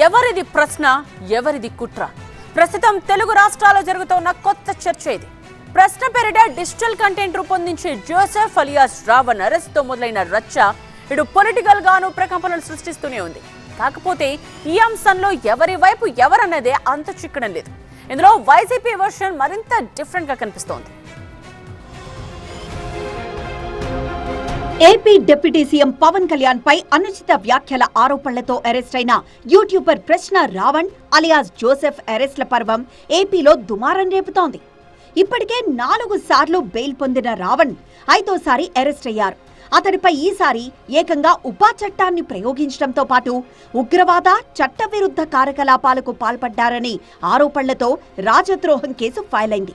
ఎవరిది ప్రశ్న, ఎవరిది కుట్ర? ప్రస్తుతం తెలుగు రాష్ట్రాల్లో జరుగుతున్న కొత్త చర్చ ఇది. ప్రశ్న పేరిట డిజిటల్ కంటెంట్ రూపొందించే జోసెఫ్ అలియాస్ రావణ్ అరెస్ట్ తో మొదలైన రచ్చ ఇటు పొలిటికల్ గాను ప్రకంపనలు సృష్టిస్తూనే ఉంది. కాకపోతే ఈ అంశంలో ఎవరి వైపు ఎవరన్నదే అంత చిక్కడం లేదు. ఇందులో వైసీపీ వర్షన్ మరింత డిఫరెంట్ గా కనిపిస్తోంది. AP deputy CM Pawan Kalyan పై అనుచిత వ్యాఖ్యల ఆరోపణలతో అరెస్ట్ అయిన యూట్యూబర్ ప్రశ్న రావణ్ అలియాస్ జోసెఫ్ అరెస్ట్ల పర్వం ఏపీలో దుమారం రేపుతోంది. ఇప్పటికే 4 సార్లు బెయిల్ పొందిన రావణ్ 5వ అరెస్ట్ అయ్యారు. అతడిపై ఈసారి ఏకంగా ఉపా చట్టాన్ని ప్రయోగించడంతో పాటు ఉగ్రవాద చట్టవిరుద్ధ కార్యకలాపాలకు పాల్పడ్డారని ఆరోపణలతో రాజద్రోహం కేసు ఫైల్ అయింది.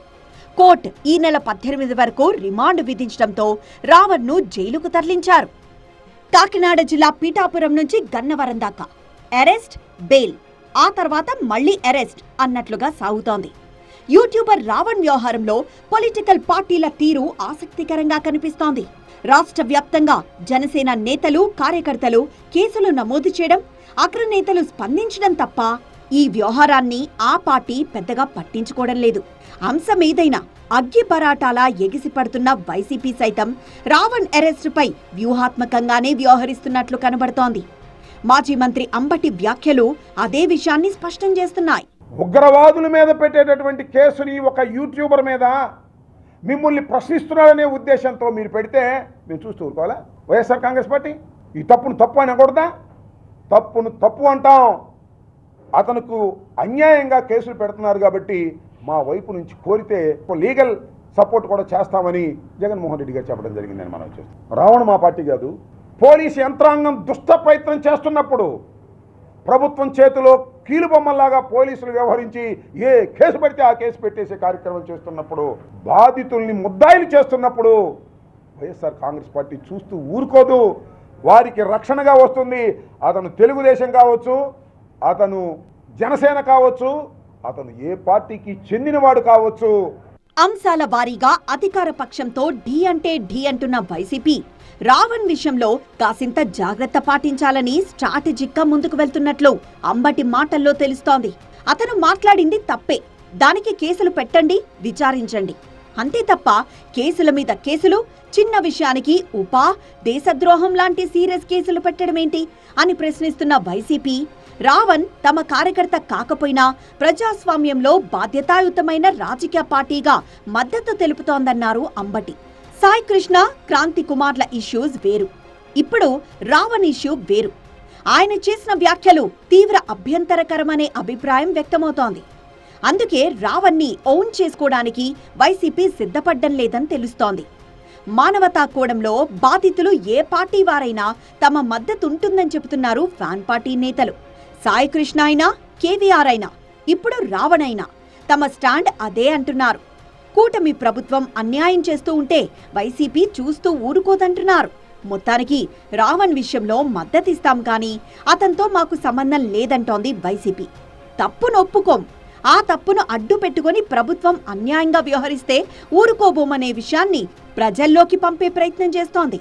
కోర్టు ఈ నెల 18 వరకు రిమాండ్ విధించడంతో రావణ్ ను జైలుకు తరలించారు. కాకినాడ జిల్లా పీఠాపురం నుంచి గన్నవరం దాకా అరెస్ట్, బెయిల్, ఆ తర్వాత మళ్లీ అరెస్ట్ అన్నట్లుగా సాగుతోంది. యూట్యూబర్ రావణ్ వ్యవహారంలో పొలిటికల్ పార్టీల తీరు ఆసక్తికరంగా కనిపిస్తోంది. రాష్ట్ర వ్యాప్తంగా జనసేన నేతలు, కార్యకర్తలు కేసులు నమోదు చేయడం, అగ్రనేతలు స్పందించడం తప్ప ఈ వ్యవహారాన్ని ఆ పార్టీ పెద్దగా పట్టించుకోవడం లేదు. అంశం ఏదైనా అగ్గి పరాటాలా ఎగిసిపడుతున్న వైసీపీ సైతం రావణ్ అరెస్టుపై వ్యూహాత్మకంగానే వ్యవహరిస్తున్నట్లు కనబడుతోంది. మాజీ మంత్రి అంబటి వ్యాఖ్యలు అదే విషయాన్ని స్పష్టం చేస్తున్నాయి. ఉగ్రవాదుల మీద పెట్టేటటువంటి కేసుని ఒక యూట్యూబర్ మీద మిమ్మల్ని ప్రశ్నిస్తున్నారనే ఉద్దేశంతో మీరు పెడితే మేము చూస్తూ ఊరుకోవాలా? వైఎస్ఆర్ కాంగ్రెస్ పార్టీ ఈ తప్పును తప్పు అనకూడదా? తప్పును తప్పు అంటాం. అతనుకు అన్యాయంగా కేసులు పెడుతున్నారు కాబట్టి మా వైపు నుంచి కోరితే లీగల్ సపోర్ట్ కూడా చేస్తామని జగన్మోహన్ రెడ్డి గారు చెప్పడం జరిగిందని మనం చూస్తాం. రావణ్ మా పార్టీ కాదు. పోలీసు యంత్రాంగం దుష్ట ప్రయత్నం చేస్తున్నప్పుడు, ప్రభుత్వం చేతిలో కీలుబొమ్మల్లాగా పోలీసులు వ్యవహరించి ఏ కేసు పడితే ఆ కేసు పెట్టేసే కార్యక్రమం చేస్తున్నప్పుడు, బాధితుల్ని ముద్దాయిలు చేస్తున్నప్పుడు వైఎస్ఆర్ కాంగ్రెస్ పార్టీ చూస్తూ ఊరుకోదు. వారికి రక్షణగా వస్తుంది. అతను తెలుగుదేశం కావచ్చు, అతను జనసేన కావచ్చు, అతను ఏ పార్టీకి చెందినవాడు కావచ్చు. అంశాల వారీగా అధికార పక్షంతో ఢీ అంటే ఢీ అంటున్న వైసీపీ రావణ్ విషయంలో కాసింత జాగ్రత్త పాటించాలని స్ట్రాటజిక్ గా ముందుకు వెళ్తున్నట్లు అంబటి మాటల్లో తెలుస్తోంది. అతను మాట్లాడింది తప్పే, దానికి కేసులు పెట్టండి, విచారించండి, అంతే తప్ప కేసుల మీద కేసులు, చిన్న విషయానికి ఉపా, దేశద్రోహం లాంటి సీరియస్ కేసులు పెట్టడమేంటి అని ప్రశ్నిస్తున్న వైసీపీ రావణ్ తమ కార్యకర్త కాకపోయినా ప్రజాస్వామ్యంలో బాధ్యతాయుతమైన రాజకీయ పార్టీగా మద్దతు తెలుపుతోందన్నారు అంబటి. సాయి కృష్ణ, క్రాంతి కుమార్ల ఇష్యూస్ వేరు, ఇప్పుడు రావణ్ ఇష్యూ వేరు. ఆయన చేసిన వ్యాఖ్యలు తీవ్ర అభ్యంతరకరమనే అభిప్రాయం వ్యక్తమవుతోంది. అందుకే రావణ్ని ఓన్ చేసుకోవడానికి వైసీపీ సిద్ధపడ్డం లేదని తెలుస్తోంది. మానవతా కోణంలో బాధితులు ఏ పార్టీ వారైనా తమ మద్దతుంటుందని చెబుతున్నారు ఫ్యాన్ పార్టీ నేతలు. సాయి కృష్ణ అయినా, కేవీఆర్ అయినా, ఇప్పుడు రావణ్ అయినా తమ స్టాండ్ అదే అంటున్నారు. కూటమి ప్రభుత్వం అన్యాయం చేస్తూ ఉంటే వైసీపీ చూస్తూ ఊరుకోదంటున్నారు. మొత్తానికి రావణ్ విషయంలో మద్దతిస్తాం కానీ అతనితో మాకు సంబంధం లేదంటోంది వైసీపీ. తప్పును ఒప్పుకోం, ఆ తప్పును అడ్డు పెట్టుకుని ప్రభుత్వం అన్యాయంగా వ్యవహరిస్తే ఊరుకోబోమనే విషయాన్ని ప్రజల్లోకి పంపే ప్రయత్నం చేస్తోంది.